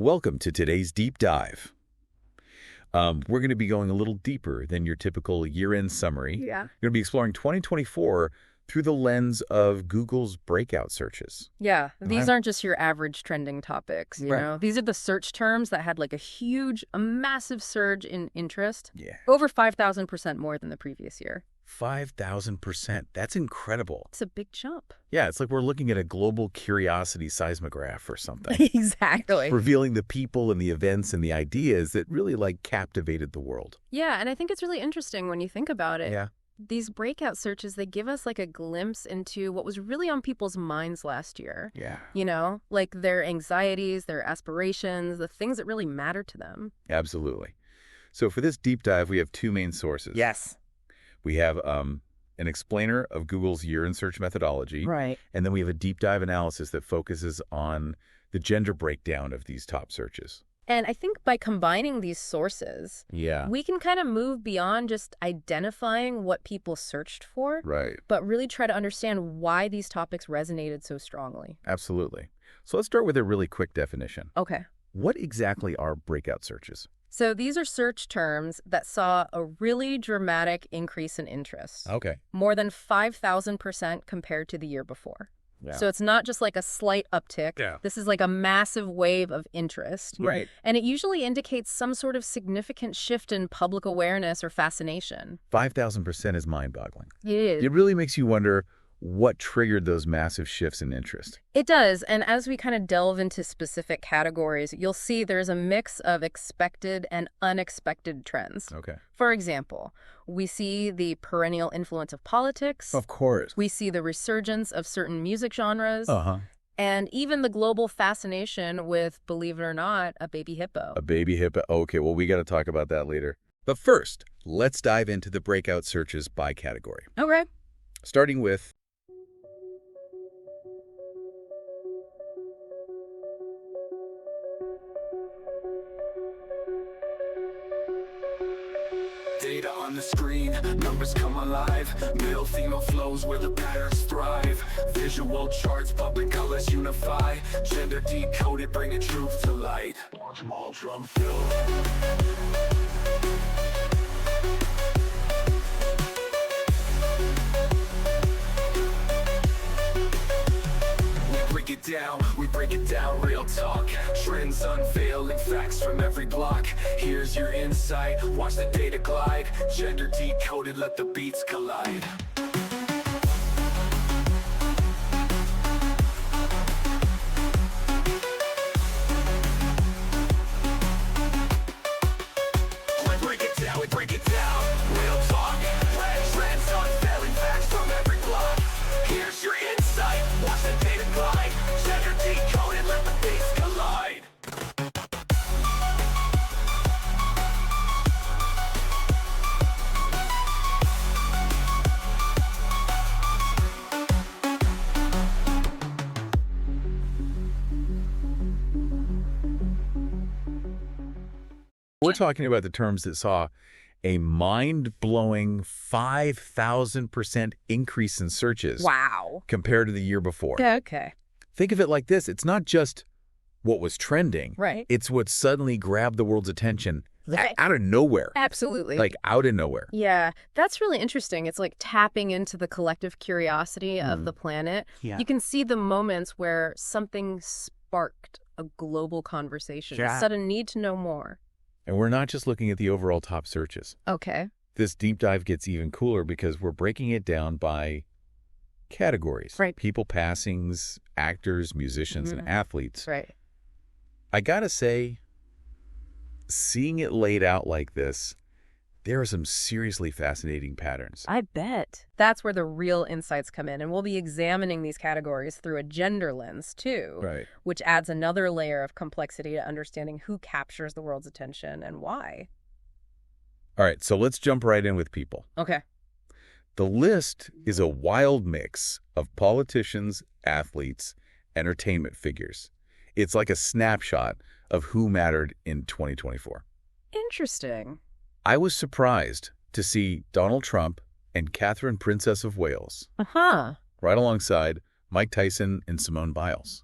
Welcome to today's deep dive. We're going to be going a little deeper than your typical year-end summary. Yeah. We're going to be exploring 2024 through the lens of Google's breakout searches. Yeah, these aren't just your average trending topics, you know? These are the search terms that had like a massive surge in interest. Yeah. Over 5,000% more than the previous year. 5,000%. That's incredible. It's a big jump. Yeah, it's like we're looking at a global curiosity seismograph or something. Exactly. Revealing the people and the events and the ideas that really captivated the world. Yeah, and I think it's really interesting when you think about it. Yeah. These breakout searches, they give us like a glimpse into what was really on people's minds last year. Yeah. You know, like their anxieties, their aspirations, the things that really matter to them. Absolutely. So for this deep dive, we have two main sources. Yes. We have an explainer of Google's year-end search methodology. Right. And then we have a deep dive analysis that focuses on the gender breakdown of these top searches. And I think by combining these sources, we can kind of move beyond just identifying what people searched for, but really try to understand why these topics resonated so strongly. Absolutely. So let's start with a really quick definition. Okay. What exactly are breakout searches? So these are search terms that saw a really dramatic increase in interest. Okay. More than 5,000% compared to the year before. Yeah. So it's not just like a slight uptick. Yeah. This is like a massive wave of interest. Right. And it usually indicates some sort of significant shift in public awareness or fascination. 5,000% is mind-boggling. It is. It really makes you wonder what triggered those massive shifts in interest. It does. And as we kind of delve into specific categories, you'll see there's a mix of expected and unexpected trends. Okay. For example, we see the perennial influence of politics. Of course. We see the resurgence of certain music genres. Uh-huh. And even the global fascination with, believe it or not, a baby hippo. A baby hippo. Okay, well, we got to talk about that later. But first, let's dive into the breakout searches by category. Okay. Starting with data on the screen, numbers come alive. Male, female flows where the patterns thrive. Visual charts, public colors unify. Gender decoded, bringing truth to light. Small drum fill. We break it down, real talk. Trends unveiling, facts from every block. Here's your insight, watch the data glide. Gender decoded, let the beats collide. We break it down, real talk. Trends unveiling, facts from every block. Here's your insight, watch the data glide. Gender decoded, let the beats collide. We're talking about the terms that saw a mind-blowing 5,000% increase in searches. Wow. Compared to the year before. Okay. Think of it like this. It's not just what was trending. Right. It's what suddenly grabbed the world's attention Right. out of nowhere. Absolutely. Like out of nowhere. Yeah, that's really interesting. It's like tapping into the collective curiosity of the planet. Yeah. You can see the moments where something sparked a global conversation, a sudden need to know more. And we're not just looking at the overall top searches. Okay. This deep dive gets even cooler because we're breaking it down by categories. Right. People passings, actors, musicians, and athletes. Right. I gotta say, seeing it laid out like this, there are some seriously fascinating patterns. I bet. That's where the real insights come in. And we'll be examining these categories through a gender lens, too. Right. Which adds another layer of complexity to understanding who captures the world's attention and why. All right, so let's jump right in with people. Okay. The list is a wild mix of politicians, athletes, entertainment figures. It's like a snapshot of who mattered in 2024. Interesting. I was surprised to see Donald Trump and Catherine, Princess of Wales, Uh-huh. right alongside Mike Tyson and Simone Biles.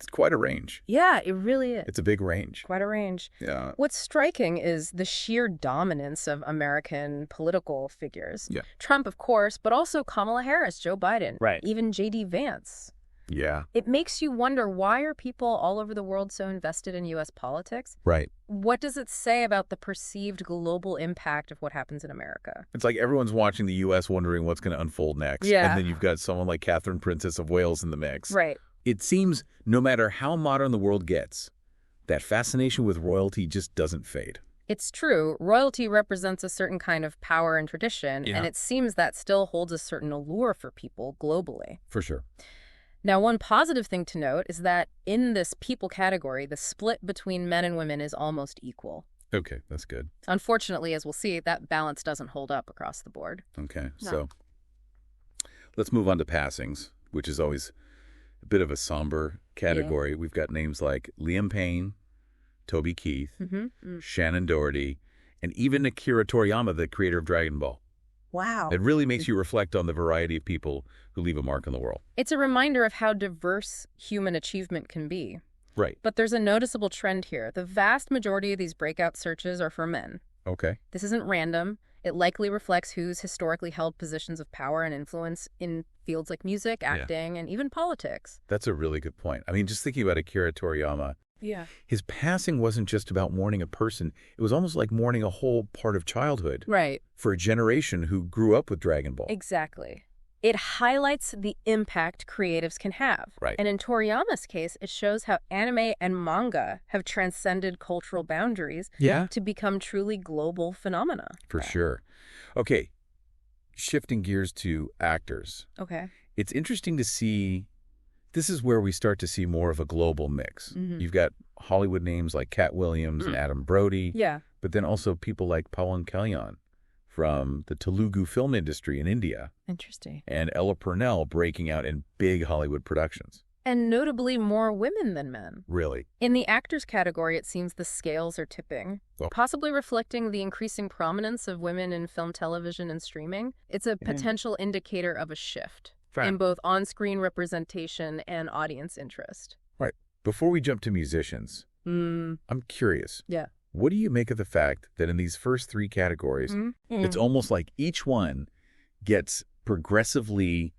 It's quite a range. Yeah, it really is. It's a big range. Quite a range. Yeah. What's striking is the sheer dominance of American political figures. Yeah. Trump, of course, but also Kamala Harris, Joe Biden, right. even J.D. Vance. Yeah. It makes you wonder, why are people all over the world so invested in U.S. politics? Right. What does it say about the perceived global impact of what happens in America? It's like everyone's watching the U.S. wondering what's going to unfold next. Yeah. And then you've got someone like Catherine, Princess of Wales in the mix. Right. It seems no matter how modern the world gets, that fascination with royalty just doesn't fade. It's true. Royalty represents a certain kind of power and tradition, and it seems that still holds a certain allure for people globally. For sure. Now, one positive thing to note is that in this people category, the split between men and women is almost equal. Okay, that's good. Unfortunately, as we'll see, that balance doesn't hold up across the board. Okay, No. So let's move on to passings, which is always a bit of a somber category. We've got names like Liam Payne, Toby Keith, Shannon Doherty, and even Akira Toriyama, the creator of Dragon Ball. Wow. It really makes you reflect on the variety of people who leave a mark on the world. It's a reminder of how diverse human achievement can be. Right. But there's a noticeable trend here. The vast majority of these breakout searches are for men. Okay. This isn't random. It likely reflects who's historically held positions of power and influence in fields like music, acting, and even politics. That's a really good point. I mean, just thinking about Akira Toriyama, his passing wasn't just about mourning a person. It was almost like mourning a whole part of childhood. Right. For a generation who grew up with Dragon Ball. Exactly. It highlights the impact creatives can have. Right. And in Toriyama's case, it shows how anime and manga have transcended cultural boundaries to become truly global phenomena. For sure. Okay, shifting gears to actors. Okay. It's interesting to see, this is where we start to see more of a global mix. You've got Hollywood names like Cat Williams and Adam Brody. Yeah. But then also people like Pawan Kalyan from the Telugu film industry in India. Interesting. And Ella Purnell breaking out in big Hollywood productions. And notably more women than men. Really? In the actors category, it seems the scales are tipping, possibly reflecting the increasing prominence of women in film, television, and streaming. It's a potential indicator of a shift in both on-screen representation and audience interest. Right. Before we jump to musicians, I'm curious. Yeah. What do you make of the fact that in these first three categories, it's almost like each one gets progressively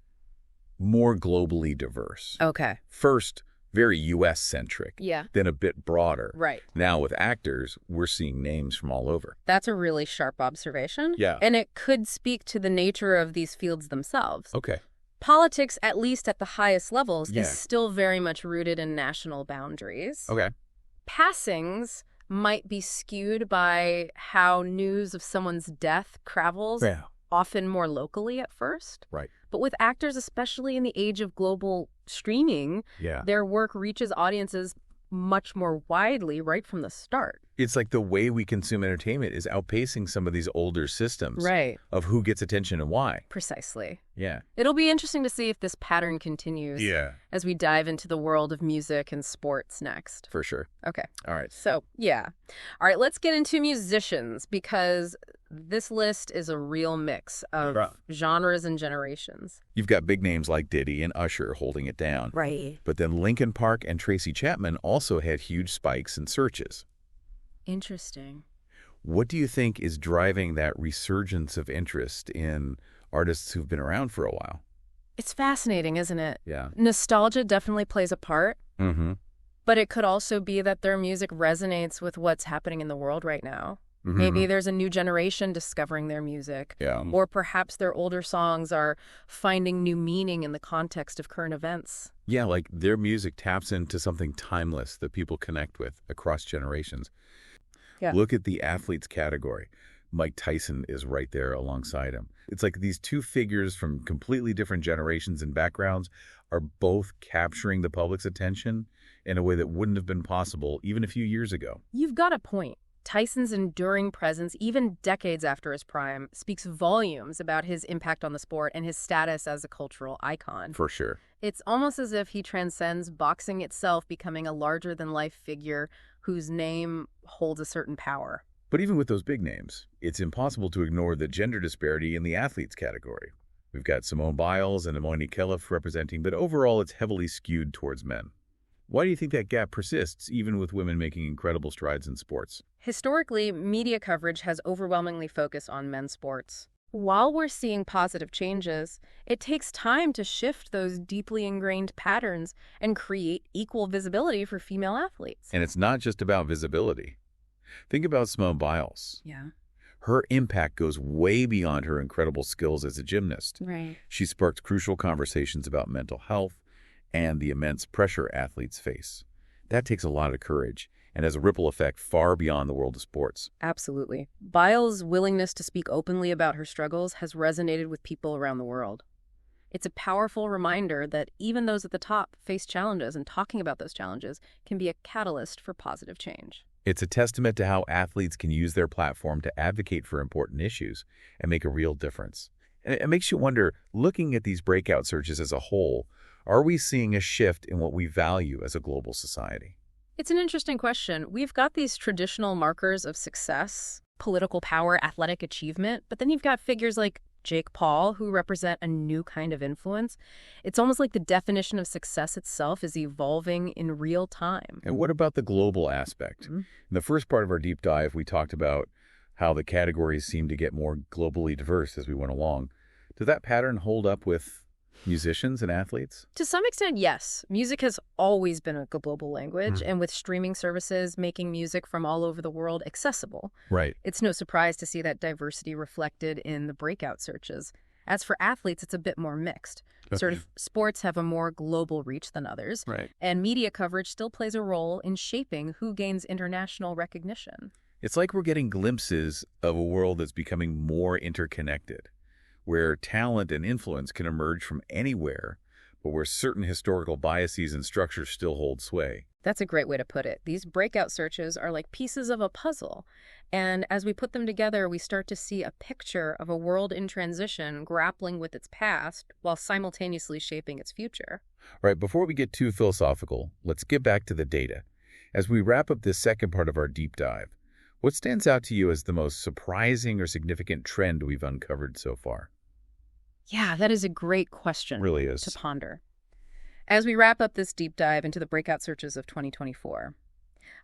more globally diverse? Okay. First, very U.S.-centric. Yeah. Then a bit broader. Right. Now with actors, we're seeing names from all over. That's a really sharp observation. Yeah. And it could speak to the nature of these fields themselves. Okay. Politics, at least at the highest levels, is still very much rooted in national boundaries. Okay. Passings might be skewed by how news of someone's death travels, often more locally at first. Right. But with actors, especially in the age of global streaming, their work reaches audiences much more widely right from the start. It's like the way we consume entertainment is outpacing some of these older systems of who gets attention and why. Precisely. Yeah. It'll be interesting to see if this pattern continues as we dive into the world of music and sports next. For sure. Okay. All right. So, All right, let's get into musicians, because this list is a real mix of genres and generations. You've got big names like Diddy and Usher holding it down. Right. But then Linkin Park and Tracy Chapman also had huge spikes in searches. Interesting. What do you think is driving that resurgence of interest in artists who've been around for a while? It's fascinating, isn't it? Yeah. Nostalgia definitely plays a part. Mm-hmm. But it could also be that their music resonates with what's happening in the world right now. Maybe there's a new generation discovering their music. Yeah. Or perhaps their older songs are finding new meaning in the context of current events. Yeah, like their music taps into something timeless that people connect with across generations. Yeah. Look at the athletes category. Mike Tyson is right there alongside him. It's like these two figures from completely different generations and backgrounds are both capturing the public's attention in a way that wouldn't have been possible even a few years ago. You've got a point. Tyson's enduring presence, even decades after his prime, speaks volumes about his impact on the sport and his status as a cultural icon. For sure. It's almost as if he transcends boxing itself, becoming a larger-than-life figure whose name holds a certain power. But even with those big names, it's impossible to ignore the gender disparity in the athletes category. We've got Simone Biles and Imoni Khelif representing, but overall it's heavily skewed towards men. Why do you think that gap persists, even with women making incredible strides in sports? Historically, media coverage has overwhelmingly focused on men's sports. While we're seeing positive changes, it takes time to shift those deeply ingrained patterns and create equal visibility for female athletes. And it's not just about visibility. Think about Simone Biles. Yeah. Her impact goes way beyond her incredible skills as a gymnast. Right. She sparked crucial conversations about mental health and the immense pressure athletes face. That takes a lot of courage and has a ripple effect far beyond the world of sports. Absolutely. Biles' willingness to speak openly about her struggles has resonated with people around the world. It's a powerful reminder that even those at the top face challenges, and talking about those challenges can be a catalyst for positive change. It's a testament to how athletes can use their platform to advocate for important issues and make a real difference. And it makes you wonder, looking at these breakout searches as a whole, are we seeing a shift in what we value as a global society? It's an interesting question. We've got these traditional markers of success, political power, athletic achievement, but then you've got figures like Jake Paul who represent a new kind of influence. It's almost like the definition of success itself is evolving in real time. And what about the global aspect? In the first part of our deep dive, we talked about how the categories seem to get more globally diverse as we went along. Does that pattern hold up with musicians and athletes? To some extent, yes. Music has always been a global language, and with streaming services making music from all over the world accessible, Right. it's no surprise to see that diversity reflected in the breakout searches. As for athletes, it's a bit more mixed. Certain sports have a more global reach than others, Right. and media coverage still plays a role in shaping who gains international recognition. It's like we're getting glimpses of a world that's becoming more interconnected, where talent and influence can emerge from anywhere, but where certain historical biases and structures still hold sway. That's a great way to put it. These breakout searches are like pieces of a puzzle, and as we put them together, we start to see a picture of a world in transition grappling with its past while simultaneously shaping its future. All right, before we get too philosophical, let's get back to the data. As we wrap up this second part of our deep dive, what stands out to you as the most surprising or significant trend we've uncovered so far? Yeah, that is a great question. It really is. To ponder. As we wrap up this deep dive into the breakout searches of 2024,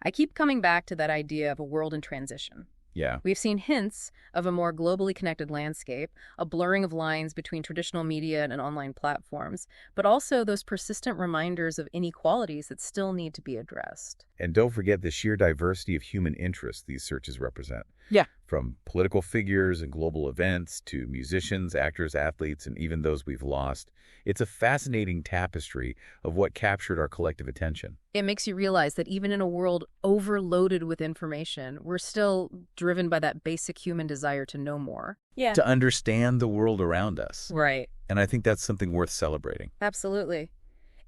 I keep coming back to that idea of a world in transition. Yeah. We've seen hints of a more globally connected landscape, a blurring of lines between traditional media and online platforms, but also those persistent reminders of inequalities that still need to be addressed. And don't forget the sheer diversity of human interests these searches represent. Yeah. From political figures and global events to musicians, actors, athletes, and even those we've lost. It's a fascinating tapestry of what captured our collective attention. It makes you realize that even in a world overloaded with information, we're still driven by that basic human desire to know more. Yeah. To understand the world around us. Right. And I think that's something worth celebrating. Absolutely.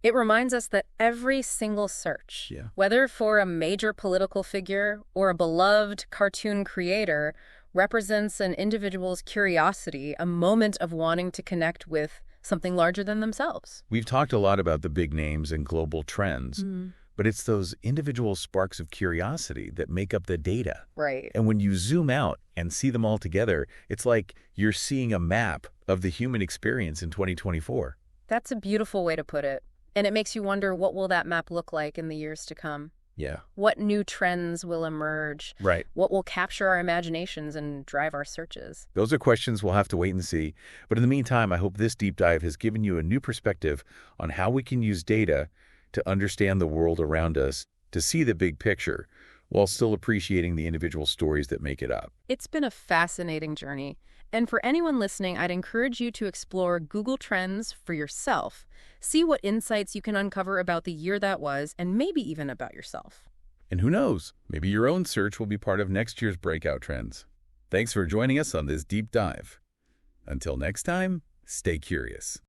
It reminds us that every single search, whether for a major political figure or a beloved cartoon creator, represents an individual's curiosity, a moment of wanting to connect with something larger than themselves. We've talked a lot about the big names and global trends, but it's those individual sparks of curiosity that make up the data. Right. And when you zoom out and see them all together, it's like you're seeing a map of the human experience in 2024. That's a beautiful way to put it. And it makes you wonder, what will that map look like in the years to come? Yeah. What new trends will emerge? Right. What will capture our imaginations and drive our searches? Those are questions we'll have to wait and see. But in the meantime, I hope this deep dive has given you a new perspective on how we can use data to understand the world around us, to see the big picture, while still appreciating the individual stories that make it up. It's been a fascinating journey. And for anyone listening, I'd encourage you to explore Google Trends for yourself. See what insights you can uncover about the year that was, and maybe even about yourself. And who knows, maybe your own search will be part of next year's breakout trends. Thanks for joining us on this deep dive. Until next time, stay curious.